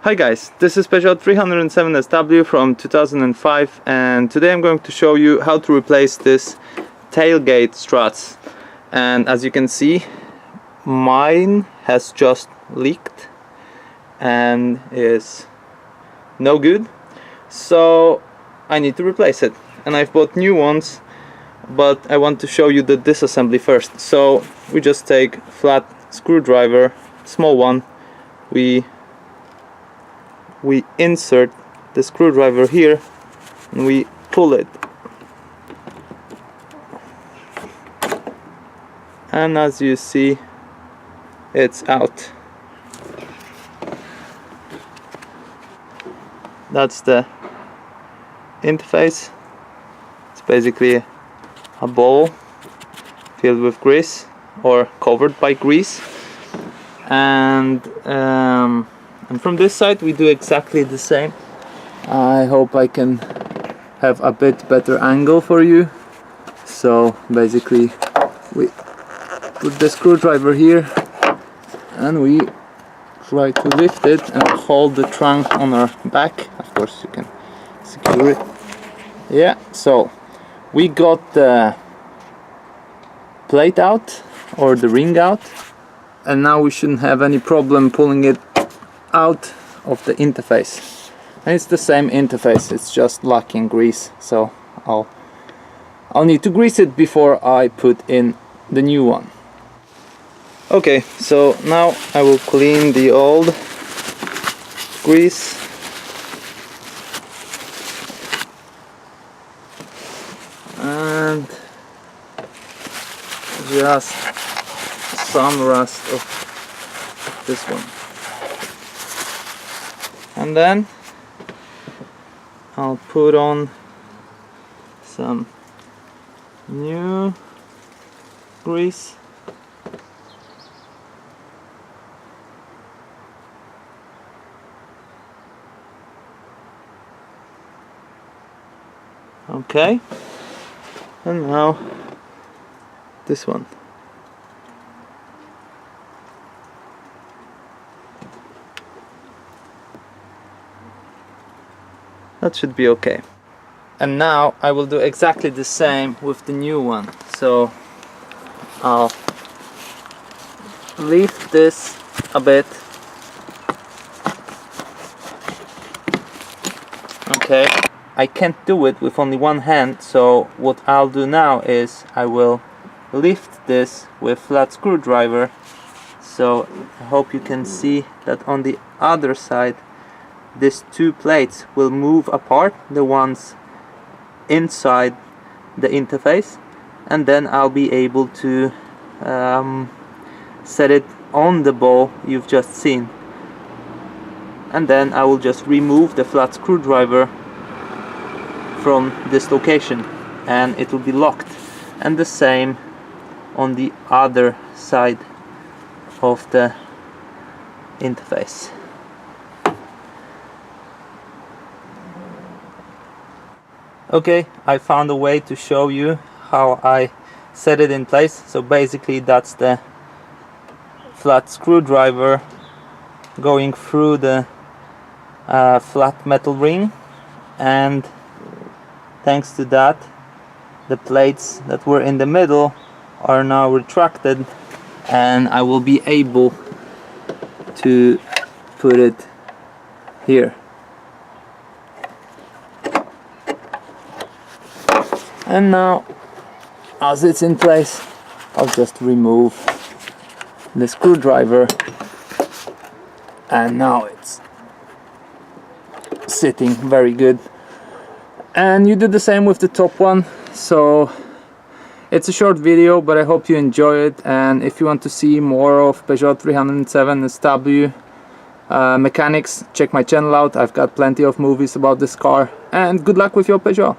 Hi guys, this is Peugeot 307SW from 2005 and today I'm going to show you how to replace this tailgate struts. And as you can see, mine has just leaked and is no good, so I need to replace it. And I've bought new ones, but I want to show you the disassembly first. So we just take a flat screwdriver, small one, we insert the screwdriver here and we pull it, and as you see, it's out. That's the interface. It's basically a bowl filled with grease or covered by grease, and from this side we do exactly the same. I hope I can have a bit better angle for you. So basically we put the screwdriver here and we try to lift it and hold the trunk on our back. Of course you can secure it. Yeah, so we got the plate out, or the ring out, and now we shouldn't have any problem pulling it out of the interface. And it's the same interface, it's just lacking grease, so I'll need to grease it before I put in the new one. Okay, so now I will clean the old grease. And just some rust of this one. And then I'll put on some new grease. Okay, and now this one. That should be okay. And now I will do exactly the same with the new one. So I'll lift this a bit. Okay, I can't do it with only one hand, so what I'll do now is I will lift this with flat screwdriver. So I hope you can see that on the other side these two plates will move apart, the ones inside the interface, and then I'll be able to set it on the bowl you've just seen. And then I will just remove the flat screwdriver from this location and it will be locked. And the same on the other side of the interface. Okay, I found a way to show you how I set it in place. So basically that's the flat screwdriver going through the flat metal ring, and thanks to that the plates that were in the middle are now retracted and I will be able to put it here. And now, as it's in place, I'll just remove the screwdriver, and now it's sitting very good. And you do the same with the top one. So it's a short video, but I hope you enjoy it. And if you want to see more of Peugeot 307SW mechanics, check my channel out. I've got plenty of movies about this car. And good luck with your Peugeot.